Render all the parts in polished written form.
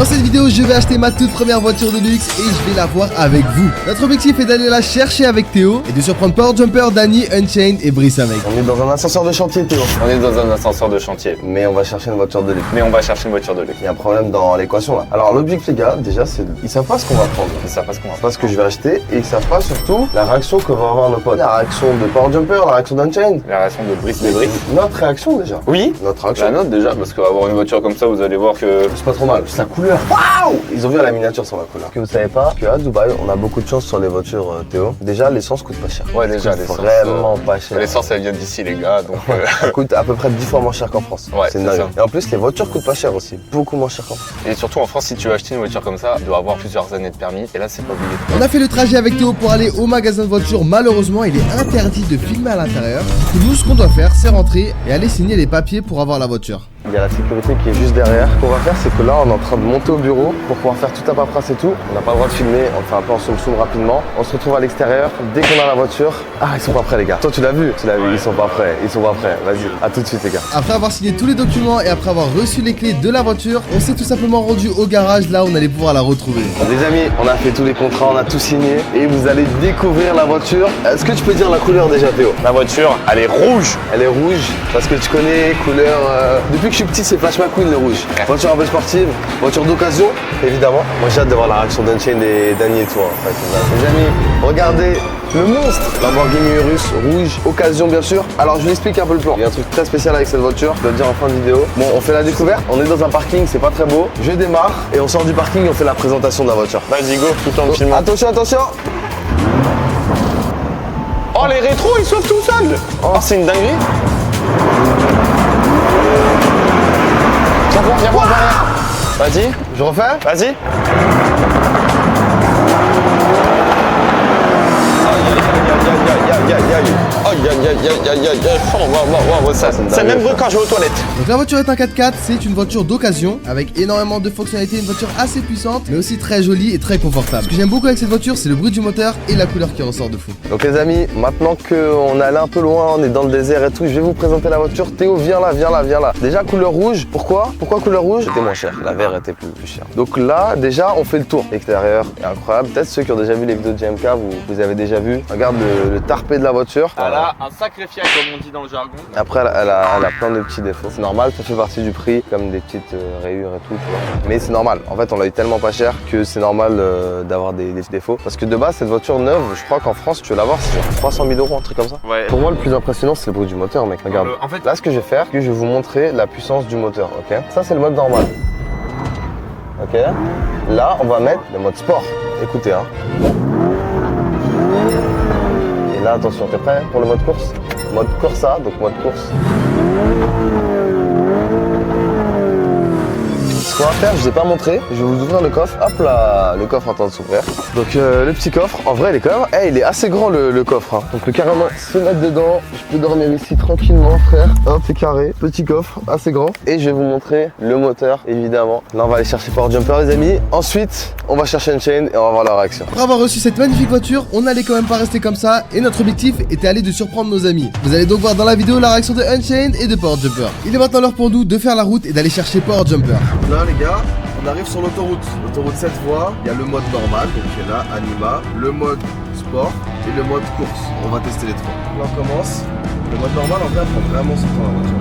Dans cette vidéo, je vais acheter ma toute première voiture de luxe et je vais la voir avec vous. Notre objectif est d'aller la chercher avec Théo et de surprendre Power Jumper, Dany, Unchained et Brice avec. On est dans un ascenseur de chantier, Théo. On est dans un ascenseur de chantier. Mais on va chercher une voiture de luxe. Mais on va chercher une voiture de luxe. Il y a un problème dans l'équation là. Alors l'objectif les gars, déjà c'est... Ils savent pas ce qu'on va prendre. Ils savent pas ce qu'on va Pas ce que je vais acheter et ils savent pas surtout la réaction que vont avoir nos potes. La réaction de Power Jumper, la réaction d'Unchained. La réaction de Brice des briques. Notre réaction déjà. Oui. Notre réaction. La nôtre déjà, parce qu'avoir une voiture comme ça, vous allez voir que... C'est pas trop mal. Sa couleur. Waouh! Ils ont vu à la miniature sur la couleur. Que vous savez pas qu'à Dubaï, on a beaucoup de chance sur les voitures Théo. Déjà l'essence coûte pas cher. Ouais, déjà l'essence. l'essence. Vraiment pas cher. L'essence elle vient d'ici les gars, donc... Ça coûte à peu près 10 fois moins cher qu'en France. Ouais, c'est c'est dingue. ça. Et en plus les voitures coûtent pas cher aussi. Beaucoup moins cher qu'en France. Et surtout en France, si tu veux acheter une voiture comme ça, tu dois avoir plusieurs années de permis. Et là, c'est pas obligé. On a fait le trajet avec Théo pour aller au magasin de voitures. Malheureusement, il est interdit de filmer à l'intérieur. Nous, ce qu'on doit faire, c'est rentrer et aller signer les papiers pour avoir la voiture. Il y a la sécurité qui est juste derrière. Ce qu'on va faire, c'est que là, on est en train de monter au bureau pour pouvoir faire toute la paperasse et tout. On n'a pas le droit de filmer, on fait un peu en soum rapidement. On se retrouve à l'extérieur dès qu'on a la voiture. Ah, ils sont pas prêts, les gars. Toi, tu l'as vu? Tu l'as vu, ils sont pas prêts. Ils sont pas prêts. Vas-y, à tout de suite, les gars. Après avoir signé tous les documents et après avoir reçu les clés de la voiture, on s'est tout simplement rendu au garage là où on allait pouvoir la retrouver. Les amis, on a fait tous les contrats, on a tout signé et vous allez découvrir la voiture. Est-ce que tu peux dire la couleur déjà, Théo? La voiture, elle est rouge. Elle est rouge parce que tu connais couleur. Depuis que je suis petit, c'est Flash McQueen le rouge. Voiture un peu sportive, voiture d'occasion, évidemment. Moi, j'ai hâte de voir la réaction d'Unchained et Dany et toi. En fait. Les amis, regardez le monstre Lamborghini Urus rouge, occasion bien sûr. Alors, je vous explique un peu le plan. Il y a un truc très spécial avec cette voiture. Je dois le dire en fin de vidéo. Bon, on fait la découverte. On est dans un parking, c'est pas très beau. Je démarre et on sort du parking et on fait la présentation de la voiture. Vas-y, go, tout en filmant. Attention, attention. Oh, les rétros, ils sautent tout seuls. Oh, c'est une dinguerie. Viens voir derrière. Vas-y, Je refais. vas-y. C'est même bruit quand je vais aux toilettes. Donc la voiture est un 4x4, c'est une voiture d'occasion avec énormément de fonctionnalités, une voiture assez puissante mais aussi très jolie et très confortable. Ce que j'aime beaucoup avec cette voiture, c'est le bruit du moteur et la couleur qui ressort de fou. Donc les amis, maintenant qu'on est allé un peu loin, on est dans le désert et tout, je vais vous présenter la voiture. Théo, viens là, viens là, viens là. Déjà couleur rouge, pourquoi couleur rouge? C'était moins cher, la vert était plus cher. Donc là, déjà, on fait le tour. L'extérieur est incroyable. Peut-être ceux qui ont déjà vu les vidéos de GMK, vous avez déjà vu. Regarde le tarpé de la voiture. Elle a un sacré fiac comme on dit dans le jargon. Après, elle a plein de petits défauts. C'est normal, ça fait partie du prix, comme des petites rayures et tout, tu vois. Mais c'est normal. En fait, on l'a eu tellement pas cher que c'est normal d'avoir des petits défauts. Parce que de base, cette voiture neuve, je crois qu'en France, tu veux l'avoir, c'est genre 300 000 €, un truc comme ça. Ouais. Pour moi, le plus impressionnant, c'est le bruit du moteur, mec. Regarde. En fait, Là, ce que je vais faire, c'est que je vais vous montrer la puissance du moteur, ok? Ça, c'est le mode normal. Ok? Là, on va mettre le mode sport. Écoutez, hein. Et là, attention, t'es prêt pour le mode course? Mode Corsa, donc mode course. Ce qu'on va faire, je vous ai pas montré, je vais vous ouvrir le coffre. Hop là, le coffre est en train de s'ouvrir. Donc le petit coffre, en vrai il est quand même, il est assez grand le coffre. Hein. Donc carrément se mettre dedans, je peux dormir ici tranquillement frère. Hop, c'est carré, petit coffre, assez grand. Et je vais vous montrer le moteur, évidemment. Là on va aller chercher Power Jumper les amis. Ensuite, on va chercher Unchained et on va voir leur réaction. Après avoir reçu cette magnifique voiture, on n'allait quand même pas rester comme ça et notre objectif était aller de surprendre nos amis. Vous allez donc voir dans la vidéo la réaction de Unchained et de Power Jumper. Il est maintenant l'heure pour nous de faire la route et d'aller chercher Power Jumper. Là les gars, on arrive sur l'autoroute. L'autoroute 7 voies, il y a le mode normal, donc qui est là, Anima, le mode sport et le mode course. On va tester les trois. Là on commence. Le mode normal en vrai prend vraiment son temps la voiture.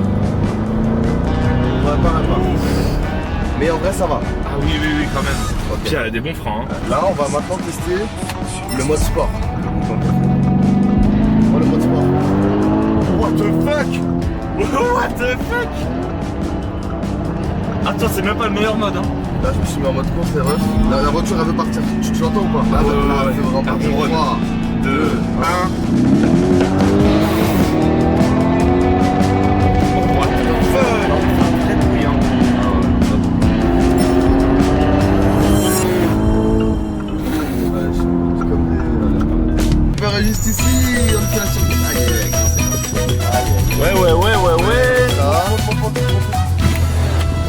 On va pas. Mais en vrai ça va. Ah oui, quand même. Ok. Puis elle a des bons freins. Hein. Là on va maintenant tester le mode sport. Oh le mode sport. What the fuck? What the fuck? Attends, c'est même pas le meilleur mode. Hein. Là je me suis mis en mode course les refs. La voiture elle veut partir. Tu l'entends ou pas? Là, elle veut vraiment partir. 3, 2, 1. Juste ici, on fait la surprise. Ouais.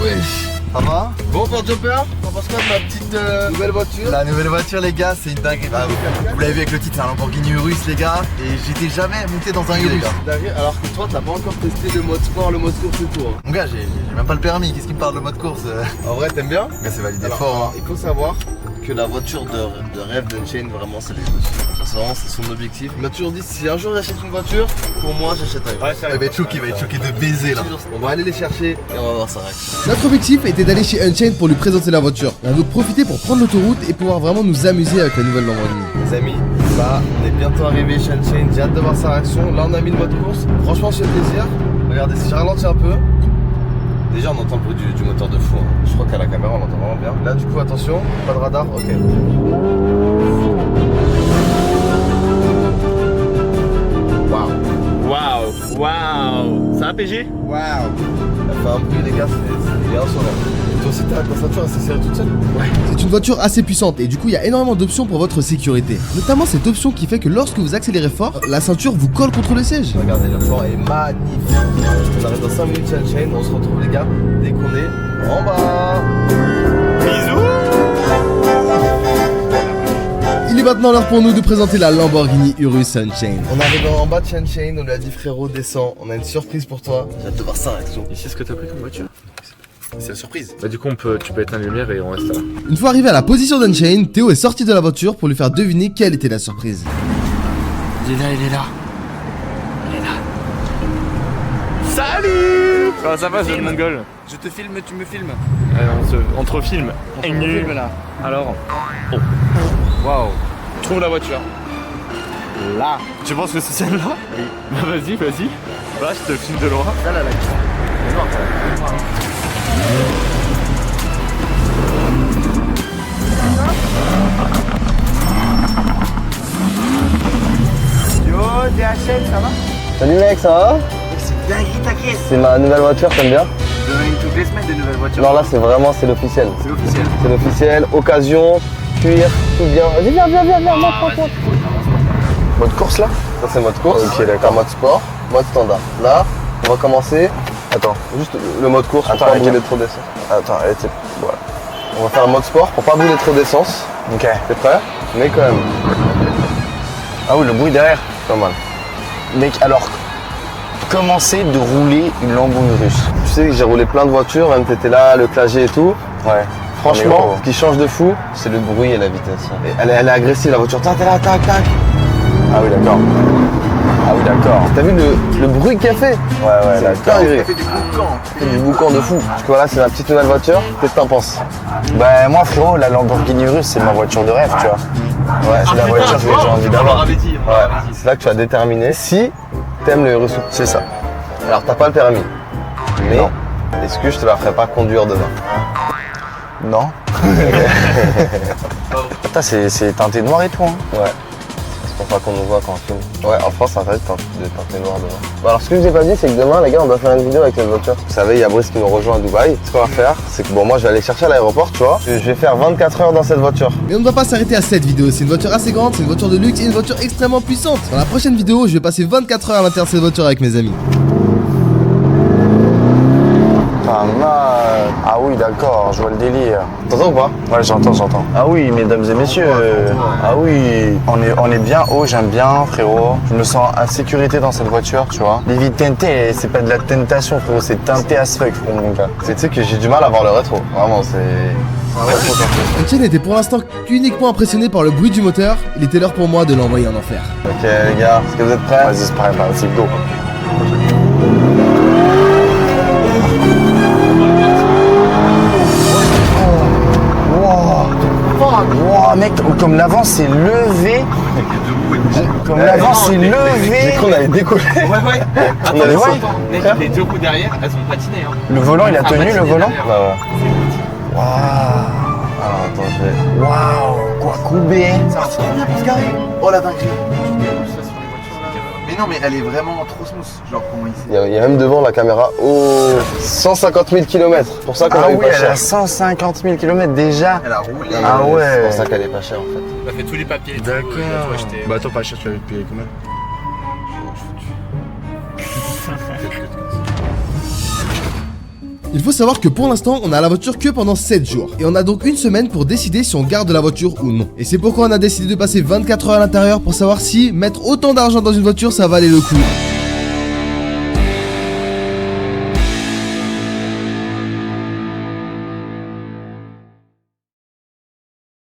Wesh. Ça va? Bon Power Jumper, t'en penses quoi de ma petite nouvelle voiture? La nouvelle voiture les gars, c'est une dinguerie. Bah, vous l'avez vu avec le titre, c'est un Lamborghini Urus les gars. Et j'étais jamais monté dans un Urus les gars. Dingue, alors que toi t'as pas encore testé le mode sport, le mode course et tout. Mon gars, j'ai même pas le permis, qu'est-ce qui me parle de mode course? En vrai t'aimes bien? Gars, c'est validé Alors, fort hein. il faut savoir que la voiture de rêve d'Unchained, vraiment c'est les voitures. Ça, vraiment, c'est son objectif. Il m'a toujours dit si un jour j'achète une voiture, pour moi j'achète un Urus. Il va être choqué de baiser là. On va aller les chercher et on va voir sa réaction. Notre objectif était d'aller chez Unchained pour lui présenter la voiture. On a donc profité pour prendre l'autoroute et pouvoir vraiment nous amuser avec la nouvelle Lamborghini. Les amis, là on est bientôt arrivé chez Unchained, j'ai hâte de voir sa réaction. Là on a mis le mode course, franchement c'est plaisir. Regardez, si je ralentis un peu, déjà on entend le bruit du moteur de fou. Hein. Je crois qu'à la caméra on l'entend vraiment bien. Là du coup attention, pas de radar, ok. Waouh. Ça va PG? Waouh. Elle fait un bruit les gars, c'est insolent. Toi aussi ta ceinture elle s'est serrée toute seule? Ouais. C'est une voiture assez puissante et du coup il y a énormément d'options pour votre sécurité. Notamment cette option qui fait que lorsque vous accélérez fort, la ceinture vous colle contre le siège. Regardez, le fort est magnifique. On arrive dans 5 minutes chez Unchained, on se retrouve les gars dès qu'on est en bas. Bisous. Il est maintenant l'heure pour nous de présenter la Lamborghini Urus Unchained. On arrive en bas de chez Unchained, on lui a dit frérot descends, on a une surprise pour toi. J'ai hâte de voir sa réaction. Et c'est ce que t'as pris comme voiture? C'est la surprise. Bah du coup tu peux éteindre la lumière et on reste là. Une fois arrivé à la position d'Unchained, Théo est sorti de la voiture pour lui faire deviner quelle était la surprise. Il est là. Salut. Comment ça va, jeune mongol? Je te filme, tu me filmes. On te refilme. filme là. Alors. Waouh. Trouve la voiture. Là. Tu penses que c'est celle-là? Oui. Bah vas-y. Là, je te filme de loin. Là, la Yo, DHL, ça va? Salut mec, ça va? C'est une dinguerie ta caisse. C'est ma nouvelle voiture, t'aimes bien? Je donne toutes les semaines des nouvelles voitures. Non là c'est l'officiel. C'est l'officiel. C'est l'officiel, occasion, cuir, tout bien. Vas-y viens, montre. Mode course là? Ça c'est mode course. Ok d'accord, mode sport, mode standard. Là, on va commencer. Attends, juste le mode course pour pas brûler trop d'essence. Attends, allez, voilà. On va faire le mode sport pour pas brûler trop d'essence. Ok. T'es prêt? Mais quand même. Ah oui, le bruit derrière. Pas mal. Mec, alors, comment c'est de rouler une Lamborghini Urus? Tu sais que j'ai roulé plein de voitures, même t'étais là, le clagé et tout. Ouais. Franchement, ce qui change de fou, c'est le bruit et la vitesse. Et elle est agressive la voiture. T'es là, tac. Ah oui, d'accord. T'as vu le bruit qu'elle fait? Ouais, d'accord. Elle fait du boucan de fou. Du coup, voilà, c'est ma petite nouvelle voiture. Qu'est-ce que t'en penses? Bah, moi, frérot, la Lamborghini Urus, c'est ma voiture de rêve, tu vois. Ouais, c'est la voiture que j'ai envie d'avoir. Ouais, c'est là que tu vas déterminer si t'aimes le Urus. C'est ça. Alors, t'as pas le permis. Mais Non. est-ce que je te la ferai pas conduire demain? Non. Putain, c'est teinté noir et tout, hein. Ouais. C'est pour pas qu'on nous voit quand on filme. Ouais, en France, ça va être teinté noir demain. Bon, alors, ce que je vous ai pas dit, c'est que demain, les gars, on doit faire une vidéo avec cette voiture. Vous savez, il y a Brice qui nous rejoint à Dubaï. Ce qu'on va faire, c'est que bon, moi, je vais aller chercher à l'aéroport, tu vois. Je vais faire 24 heures dans cette voiture. Mais on ne va pas s'arrêter à cette vidéo, c'est une voiture assez grande, c'est une voiture de luxe et une voiture extrêmement puissante. Dans la prochaine vidéo, je vais passer 24 heures à l'intérieur de cette voiture avec mes amis. Pas mal. Ah oui, d'accord, je vois le délire. T'entends ou pas? Ouais, j'entends. Ah oui, mesdames et messieurs. Ah oui, on est bien haut, j'aime bien, frérot. Je me sens en sécurité dans cette voiture, tu vois. Les vitres teintées, c'est pas de la tentation, frérot, c'est teinté as fuck, frérot, mon gars. Tu sais que j'ai du mal à voir le rétro. Vraiment, c'est. Unchained était pour l'instant uniquement impressionné par le bruit du moteur, il était l'heure pour moi de l'envoyer en enfer. Ok, les gars, est-ce que vous êtes prêts? Vas-y, c'est pareil, vas-y, go. Wow, mec, comme l'avant s'est levé. Comme l'avant s'est levé. J'ai cru qu'on allait décoller. Ouais. On allait sauter. Mec, les deux roues derrière, elles ont patiné. Hein. Le volant, il a tenu le volant. Ouais. Waouh. Alors attends, je vais. Waouh. Quoi, coubé. C'est parti trop bien pour se garer. Oh la dinguerie. Mais non, mais elle est vraiment trop smooth. Genre, comment il s'est. Il y a même devant la caméra. Oh, 150 000 km. Pour ça qu'on Ah a eu oui, pas elle cher. a 150 000 km déjà. Elle a roulé. Ah ouais. C'est pour ça qu'elle est pas chère en fait. On a fait tous les papiers. D'accord. Bah, attends, pas cher, tu avais payé combien? Il faut savoir que pour l'instant, on a la voiture que pendant 7 jours. Et on a donc une semaine pour décider si on garde la voiture ou non. Et c'est pourquoi on a décidé de passer 24 heures à l'intérieur pour savoir si mettre autant d'argent dans une voiture, ça valait le coup.